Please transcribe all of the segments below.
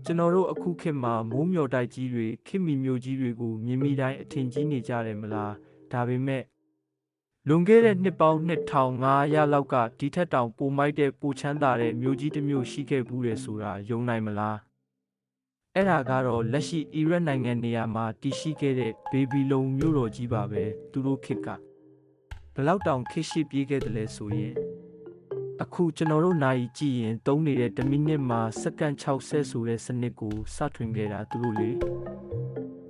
ကျွန်တော်တို့အခုခေတ်မှာမိုးမျှော်တိုက်ကြီးတွေခေတ်မီမျိုးကြီးတွေကိုမြင်မိတိုင်းအထင်ကြီးနေကြတယ်မလားဒါပေမဲ့လွန်ခဲ့တဲ့နှစ်ပေါင်း2500လောက်ကဒီထက်တောင်ပိုမိုက်တဲ့ပိုချမ်းသာတဲ့မျိုးကြီးတစ်မျိုးရှိခဲ့ဘူးတယ်ဆိုတာယုံနိုင်မလားအဲ့ဒါကတော့လက်ရှိအီရတ်နိုင်ငံနေရာမှာတည်ရှိခဲ့တဲ့ဘေဘီလုံမြို့တော်ကြီးပါပဲသူတို့ခေတ်ကဘယ်လောက်တောင်ခေတ်ရှိပြေးခဲ့တယ်လဲဆိုရင်အခုကျွန်တော်တို့နိုင်ကြည့်ရင်သုံးနေတဲ့1မိနစ်မှာစက္ကန့်60ဆိုတဲ့စနစ်ကိုစထွင်ခဲ့တာသူတို့လေ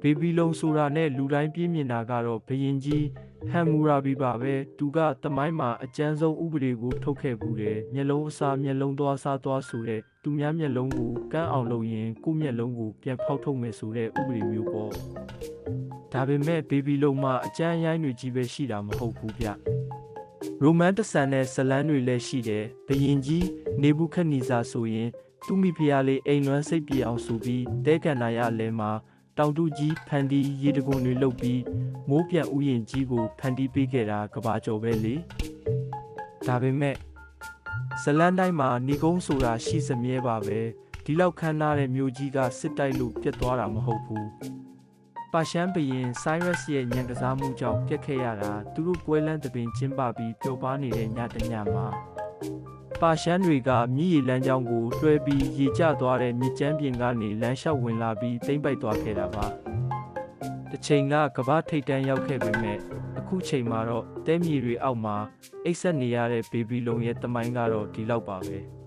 ဘေဘီလုံဆိုတာနဲ့လူတိုင်းပြင်းမြင်တာကတော့ဘယင်ကြီးဟမ်မူရာဘီပါပဲသူကတမိုင်းမှာအကျဉ်းဆုံးဥပဒေကိုထုတ်ခဲ့ဘူးတယ်မျက်လုံးအစားမျက်လုံးသွားစားသွားဆိုတဲ့သူများမျက်လုံးကိုကန်းအောင်လုပ်ရင်ကိုယ့်မျက်လုံးကိုပြန်ဖောက်ထုတ်မယ်ဆိုတဲ့ဥပဒေမျိုးပေါ့ဒါပေမဲ့ဘေဘီလုံမှာအကျဉ်းရိုင်းတွေကြီးပဲရှိတာမဟုတ်ဘူးဗျရိုမန်တဆန်တဲ့ဇလန်းတွေလည်းရှိတယ်ဘယင်ကြီးနေဘူးခက်နီစာဆိုရင်သူမိဖုရားလေးအိမ်လွမ်းစိတ်ပြေအောင်ဆိုပြီးတဲကန်နာရလဲမှာတောင်တူကြီးဖန်တီးရေတကွန်တွေလုပ်ပြီးမိုးပြန်ဥယျာဉ်ကြီးကိုဖန်တီးပေးခဲ့တာကဘာကျော်ပဲလေဒါပေမဲ့ဇလန်တိုင်းမှာဏီကုန်းဆိုတာရှိစမြဲပါပဲဒီလောက်ခမ်းနားတဲ့မြို့ကြီးကစစ်တိုက်လို့ပြတ်သွားတာမဟုတ်ဘူးပါရှန်ဘရင်ဆိုင်းရက်စ်ရဲ့ညံကစားမှုကြောင့်ပြက်ခဲ့ရတာသူတို့ပွဲလန်းသပင်ကျင်းပပြီးပျော်ပါနေတဲ့ညတညမှာပါရှန်တွေကမြည်ရည်လမ်းကြောင်းကိုတွဲပြီးရေကျသွားတဲ့မြစ်ကျန်းပြင်ကနေလမ်းလျှောက်ဝင်လာပြီးတိမ့်ပိုက်သွားခဲ့တာပါတစ်ချိန်ကကမ္ဘာထိပ်တန်းရောက်ခဲ့ပေမဲ့အခုချိန်မှာတော့တဲမြေတွေအောက်မှာအိတ်ဆက်နေရတဲ့ဘေဘီလုံရဲ့တမိုင်းကတော့ဒီလောက်ပါပဲ